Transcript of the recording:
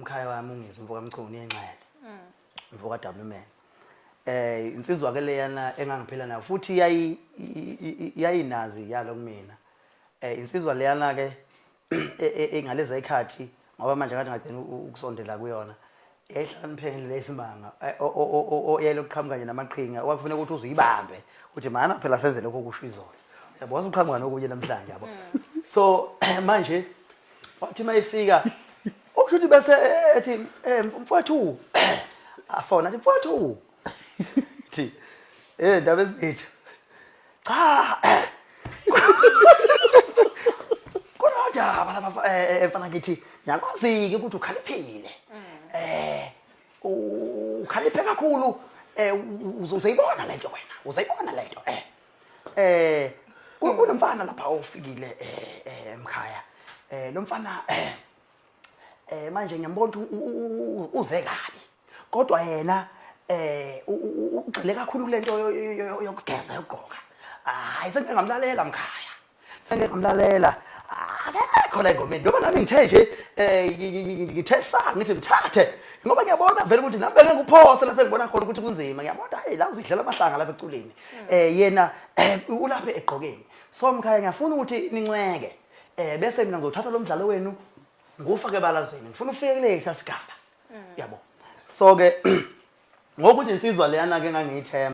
umkhaya wami ungizwe Mchunu yenxele. Mvuka WMan. Insizwa ke leyana engangiphila nayo futhi yayinazi yalo kumina. Insizwa leyana ke engaleza ikhathi ngoba manje kade ngade ukusondela kuyona. Ehlaniphele lesimanga oyelo kuqhamuka nje namaqhinga wakufanele ukuthi uzuyibambe uthi mana phela senze lokho kusho izolo. Yabo uqhamuka nokunye namhlanje yabo. So manje wathi mayifika ukushuthi bese ethi mfowethu afona athi mfowethu thi ndaba ezithi cha konjaba lapha mfana ngithi ngiyakwazi ukuthi ukhaliphile ukhaliphe kakhulu uzayibona lento wena uzayibona lento kunomfana lapha ofikile emkhaya lo mfana manje ngiyambona ukuthi uze kabi kodwa yena ugxile kakhulu kulento yokugeza yogqoka hayi sengeke ngamlalela mkhaya sengeke ngamlalela akekho la engomeni ngoba nami ngithe nje ngithe sanga ngithi ngithathe ngoba ngiyabona vele ukuthi nami beke nguphose lapha engibona khona ukuthi kunzima ngiyabona hey la uzidlela amahlanga lapha eculeni yena ulapha egqokeni so mkhaya ngiyafuna ukuthi nincweke bese mina ngizothatha lo mdlalo wenu ngufake balazweni ngifuna ufike kule sasigaba yabo so ke ngokuthi insizwa leyana ke ngangiyithemba